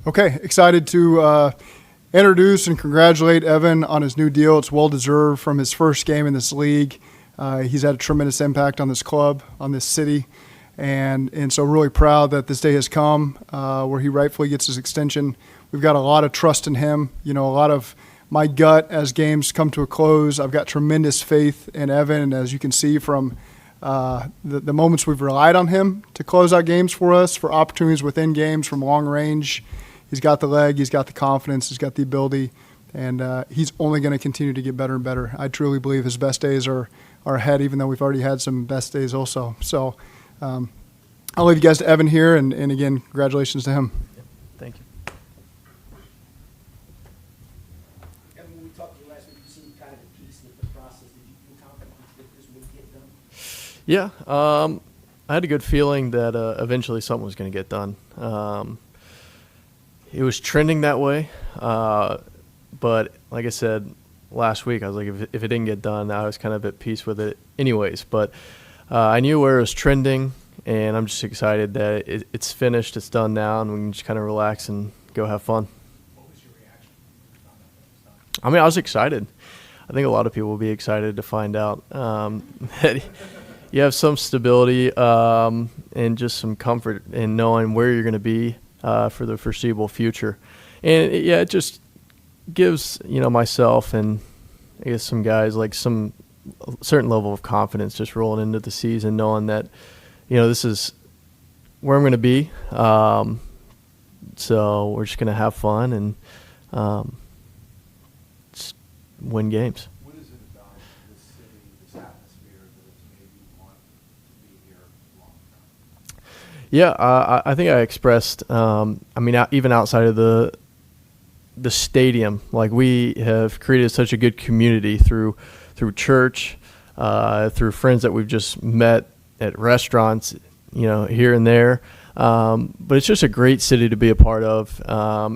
Okay, excited to introduce and congratulate Evan on his new deal. It's well-deserved from his first game in this league. He's had a tremendous impact on this club, on this city, and so really proud that this day has come where he rightfully gets his extension. We've got a lot of trust in him. You know, a lot of my gut as games come to a close. I've got tremendous faith in Evan, and as you can see from the moments we've relied on him to close out games for us, for opportunities within games from long range. He's got the leg, he's got the confidence, he's got the ability, and he's only going to continue to get better and better. I truly believe his best days are ahead, even though we've already had some best days also. So I'll leave you guys to Evan here, and again, congratulations to him. Thank you. Evan, when we talked to you last week, you seemed kind of at peace with the process. Did you feel confident that this would get done? Yeah, I had a good feeling that eventually something was going to get done. It was trending that way, but like I said last week, I was like, if it didn't get done, I was kind of at peace with it anyways. But I knew where it was trending, and I'm just excited that it's finished, it's done now, and we can just kind of relax and go have fun. What was your reaction? I mean, I was excited. I think a lot of people will be excited to find out that you have some stability and just some comfort in knowing where you're going to be for the foreseeable future. And it just gives, myself and I guess some guys like some certain level of confidence just rolling into the season, knowing that, this is where I'm going to be. So we're just going to have fun and just win games. What is it about this city, this atmosphere that has made you want to be here long term? Yeah, I think I expressed, even outside of the stadium, like we have created such a good community through church, through friends that we've just met at restaurants, here and there. But it's just a great city to be a part of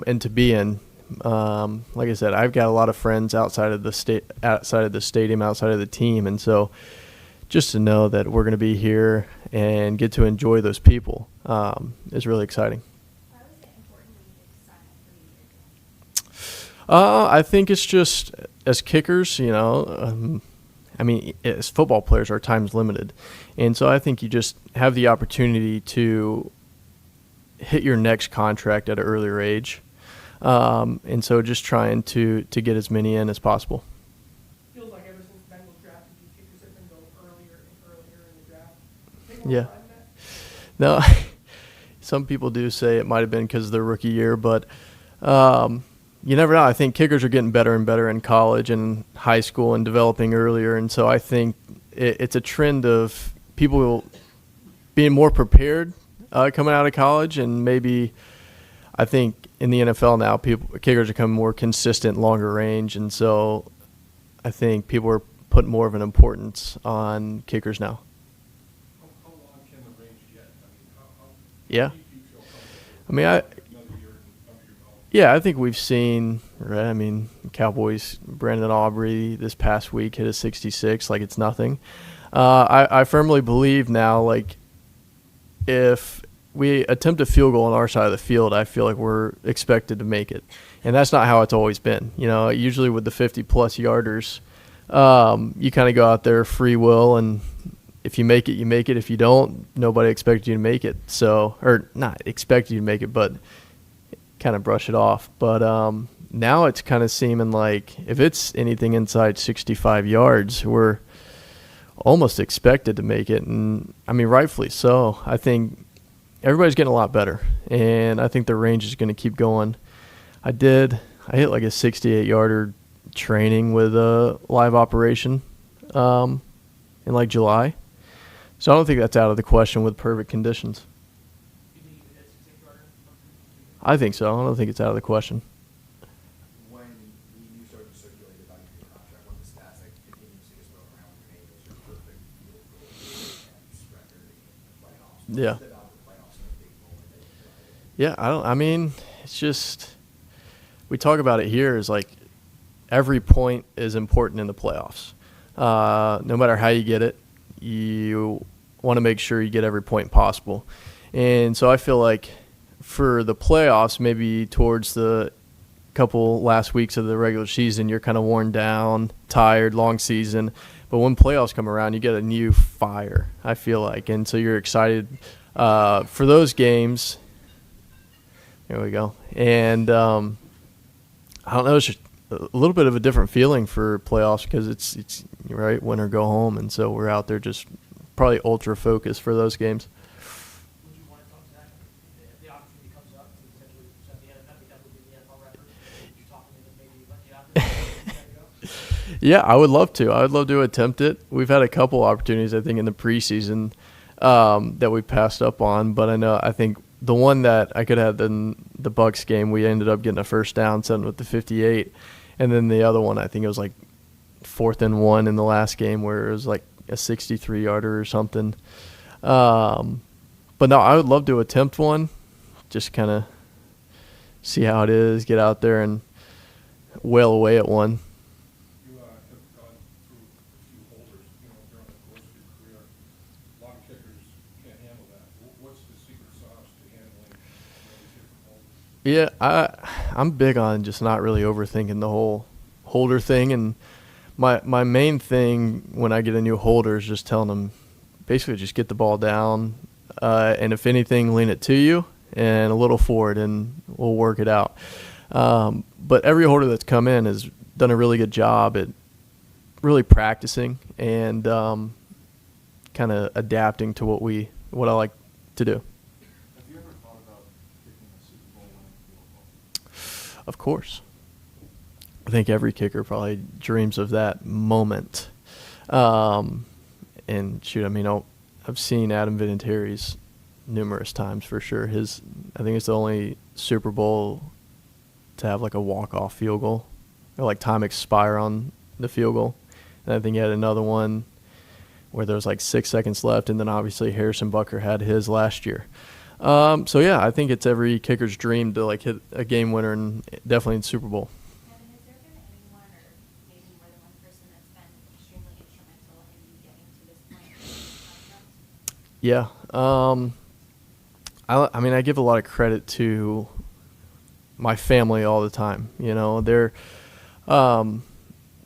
and to be in. Like I said, I've got a lot of friends outside of the stadium, outside of the team, and so just to know that we're going to be here and get to enjoy those people is really exciting. Why was it important for you to sign 3 years? I think it's just as kickers, as football players, our time's limited. And so I think you just have the opportunity to hit your next contract at an earlier age. And so just trying to get as many in as possible. Feels like ever since Bengals drafted you, kickers have been going earlier and earlier in the draft. Take more Yeah. pride in that? No, some people do say it might have been because of their rookie year, but you never know. I think kickers are getting better and better in college and high school and developing earlier. And so I think it's a trend of people being more prepared coming out of college, and maybe I think in the NFL now, kickers are becoming more consistent, longer range, and so I think people are putting more of an importance on kickers now. How long can the range get? Yeah. Do you feel comfortable I another year under your belt? I think we've seen, right? Cowboys, Brandon Aubrey this past week hit a 66 like it's nothing. I firmly believe now, like, if we attempt a field goal on our side of the field, I feel like we're expected to make it. And that's not how it's always been. Usually with the 50-plus yarders, you kind of go out there free will, and if you make it, you make it. If you don't, nobody expects you to make it. So, or not expect you to make it, but kind of brush it off. But now it's kind of seeming like if it's anything inside 65 yards, we're almost expected to make it. And, rightfully so. I think everybody's getting a lot better, and I think the range is going to keep going. I hit like a 68-yarder training with a live operation in like July. So I don't think that's out of the question with perfect conditions. You think you could hit 6-8 yarder? I think so. I don't think it's out of the question. When you started to circulate about your contract, one of the stats that continues to get thrown around with me is your perfect field goal attempts record in the playoffs. Yeah. What's it about the playoffs in a big moment that you provide? Yeah, it's just, we talk about it here is like every point is important in the playoffs. No matter how you get it, you want to make sure you get every point possible. And so I feel like for the playoffs, maybe towards the couple last weeks of the regular season, you're kind of worn down, tired, long season. But when playoffs come around, you get a new fire, I feel like. And so you're excited for those games. There we go. And I don't know, it's just a little bit of a different feeling for playoffs because it's right, win or go home. And so we're out there just probably ultra focused for those games. Would you want to talk to that if the opportunity comes up to potentially set the NFL? I think that would be the NFL record. Would you talk to them and maybe let you out there? Yeah, I would love to. I would love to attempt it. We've had a couple opportunities, I think, in the preseason that we passed up on. But I think the one that I could have in the Bucs game, we ended up getting a first down, setting with the 58. And then the other one, I think it was like 4th and 1 in the last game where it was like a 63-yarder or something. But no, I would love to attempt one, just kind of see how it is, get out there and wail away at one. You have gone through a few holders, during the course of your career. A lot of kickers can't handle that. What's the secret sauce to handling different holders? Yeah, I'm big on just not really overthinking the whole holder thing. And my main thing when I get a new holder is just telling them basically just get the ball down, and if anything, lean it to you and a little forward, and we'll work it out. But every holder that's come in has done a really good job at really practicing and kind of adapting to what I like to do. Have you ever thought about kicking a Super Bowl winning field goal? Of course. I think every kicker probably dreams of that moment. And shoot, I've seen Adam Vinatieri's numerous times for sure. I think it's the only Super Bowl to have like a walk-off field goal or like time expire on the field goal. And I think he had another one where there was like 6 seconds left, and then obviously Harrison Butker had his last year. So yeah, I think it's every kicker's dream to like hit a game winner, and definitely in Super Bowl. Evan, has there been anyone or maybe more than one person that's been extremely instrumental in you getting to this point in your contract? Yeah. I give a lot of credit to my family all the time. They're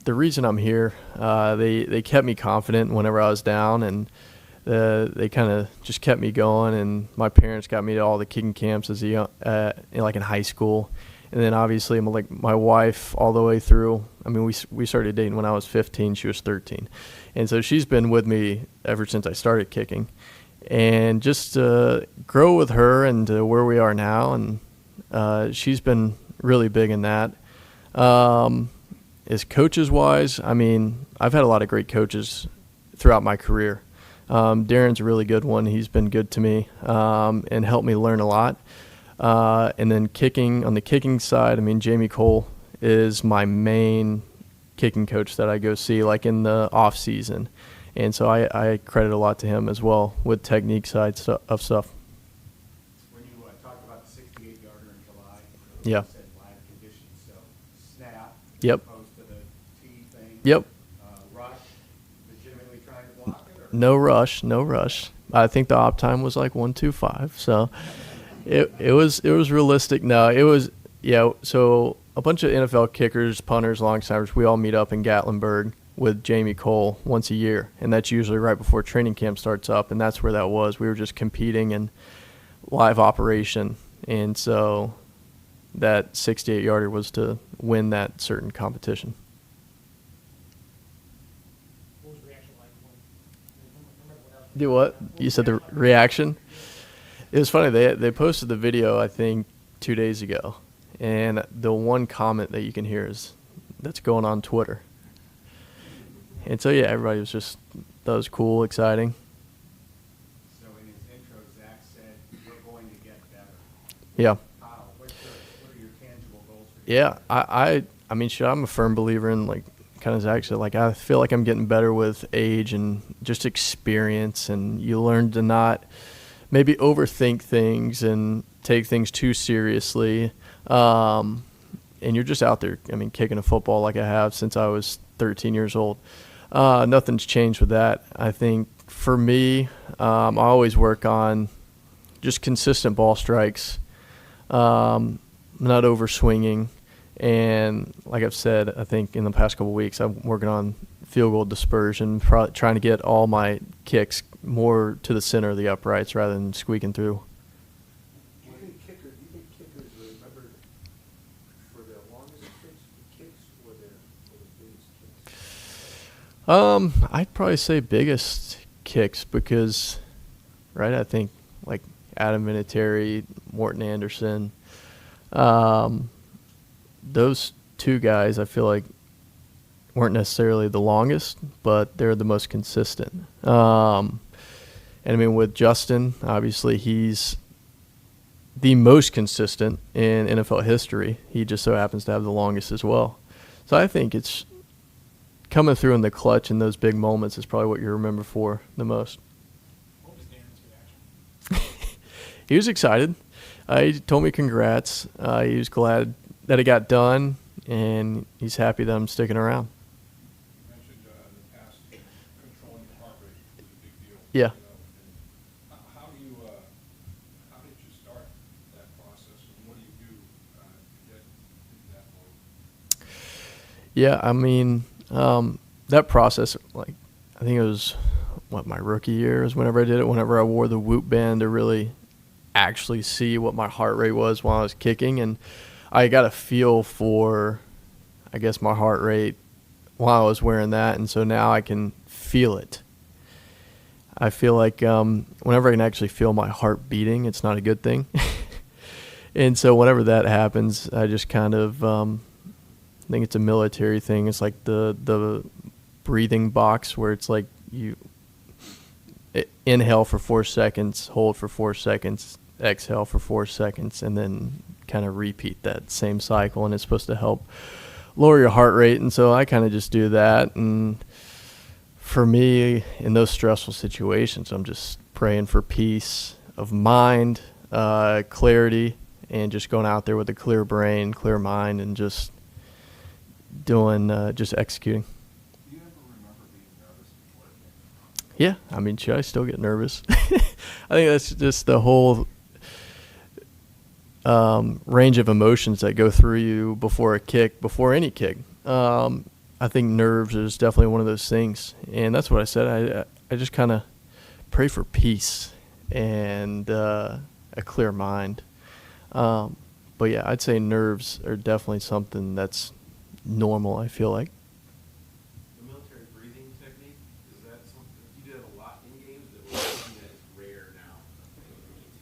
the reason I'm here. They kept me confident whenever I was down, and they kind of just kept me going. And my parents got me to all the kicking camps as in high school, and then obviously my wife all the way through. We started dating when I was 15. She was 13, and so she's been with me ever since I started kicking. And just grow with her and where we are now, and she's been really big in that. As coaches-wise, I've had a lot of great coaches throughout my career. Darren's a really good one. He's been good to me and helped me learn a lot. And then on the kicking side, Jamie Cole is my main kicking coach that I go see, like in the off season. And so I credit a lot to him as well with technique side of stuff. When you talked about the 68-yarder in July, Yeah. you said live conditions, so snap Yep. as opposed to the tee thing. Yep. Rush, legitimately trying to block it? Or? No rush. I think the op time was like 1:25, so it was realistic. No, it was So a bunch of NFL kickers, punters, long snappers, we all meet up in Gatlinburg with Jamie Cole once a year, and that's usually right before training camp starts up, and that's where that was. We were just competing in live operation, and so that 68-yarder was to win that certain competition. What was the reaction like remember what else? Do what? You said the reaction? It was funny. They posted the video, I think, 2 days ago, and the one comment that you can hear is that's going on Twitter. And so, yeah, everybody was just, that was cool, exciting. So in his intro, Zach said, we're going to get better. Yeah. How? What are your tangible goals for Yeah, I'm a firm believer in, like, kind of Zach said, like, I feel like I'm getting better with age and just experience, and you learn to not maybe overthink things and take things too seriously. And you're just out there, kicking a football like I have since I was 13 years old. Nothing's changed with that. I think for me, I always work on just consistent ball strikes, not over swinging. And like I've said, I think in the past couple of weeks, I'm working on field goal dispersion, trying to get all my kicks more to the center of the uprights rather than squeaking through. Do you think kickers are remembered for their longest kicks or their biggest kicks? I'd probably say biggest kicks because, right, I think like Adam Vinatieri, Morton Anderson, those two guys I feel like weren't necessarily the longest, but they're the most consistent. And I mean, with Justin, obviously he's the most consistent in NFL history. He just so happens to have the longest as well. So I think it's coming through in the clutch in those big moments is probably what you remember for the most. What was Dan's reaction? He was excited. He told me congrats. He was glad that it got done, and he's happy that I'm sticking around. You mentioned in the past controlling the heart rate was a big deal. Yeah. You know, and how did you start that process, and what do you do to get into that mode? Yeah, I mean, that process, like, I think it was, my rookie year is whenever I did it, whenever I wore the Whoop band to really actually see what my heart rate was while I was kicking. And I got a feel for, I guess, my heart rate while I was wearing that. And so now I can feel it. I feel like whenever I can actually feel my heart beating, it's not a good thing. And so whenever that happens, I just kind of I think it's a military thing. It's like the breathing box where it's like you inhale for 4 seconds, hold for 4 seconds, exhale for 4 seconds, and then kind of repeat that same cycle. And it's supposed to help lower your heart rate. And so I kind of just do that. And for me, in those stressful situations, I'm just praying for peace of mind, clarity, and just going out there with a clear brain, clear mind, and just doing, just executing. Do you ever remember being nervous before a game? Yeah, I mean, should I still get nervous? I think that's just the whole range of emotions that go through you before a kick, before any kick. I think nerves is definitely one of those things, and that's what I said. I just kind of pray for peace and a clear mind. But yeah, I'd say nerves are definitely something that's normal, I feel like. The military breathing technique, is that something, you do that a lot in games, that was something that is rare now?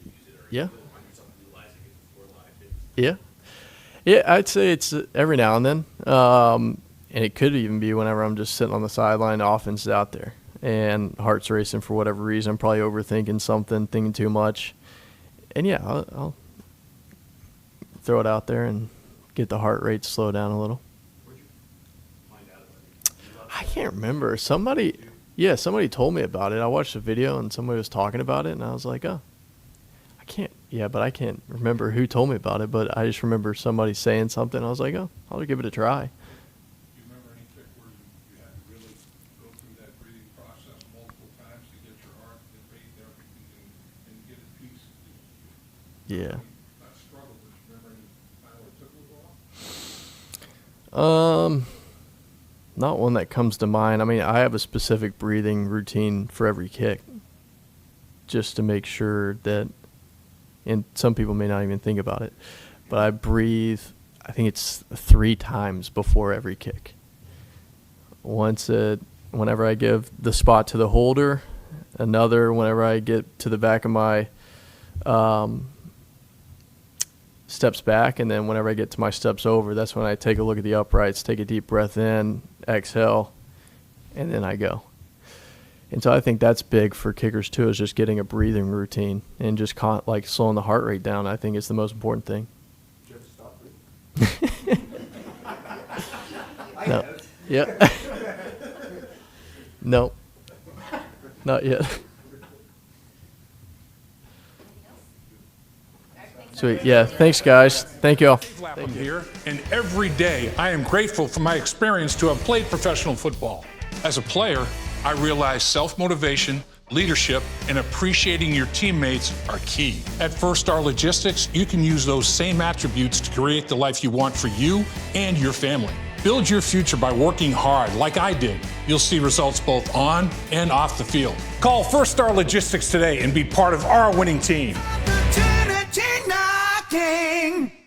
To use it, or Yeah. you find yourself utilizing it before live hits? Yeah. Yeah, I'd say it's every now and then. And it could even be whenever I'm just sitting on the sideline, the offense is out there, and heart's racing for whatever reason. I'm probably overthinking something, thinking too much. And yeah, I'll throw it out there and get the heart rate to slow down a little. Where'd you find out about it? I can't remember. Somebody told me about it. I watched a video and somebody was talking about it, and I was like, oh, I can't remember who told me about it, but I just remember somebody saying something. I was like, oh, I'll give it a try. Do you remember any kick where you had to really go through that breathing process multiple times to get your heart rate and everything and get at peace? Yeah. Not struggle, but you remember any time where it took a little while? Not one that comes to mind. I mean, I have a specific breathing routine for every kick just to make sure that, and some people may not even think about it, but I breathe, I think it's 3 times before every kick. Whenever I give the spot to the holder, another whenever I get to the back of my steps back, and then whenever I get to my steps over, that's when I take a look at the uprights, take a deep breath in, exhale, and then I go. And so I think that's big for kickers too, is just getting a breathing routine and just like slowing the heart rate down. I think it's the most important thing. Did you ever stop breathing? No. Yeah. No. Not yet. Sweet. Yeah. Thanks, guys. Thank you all. Lapham here, and every day I am grateful for my experience to have played professional football. As a player, I realized self-motivation, leadership, and appreciating your teammates are key. At First Star Logistics, you can use those same attributes to create the life you want for you and your family. Build your future by working hard like I did. You'll see results both on and off the field. Call First Star Logistics today and be part of our winning team. Opportunity knocking.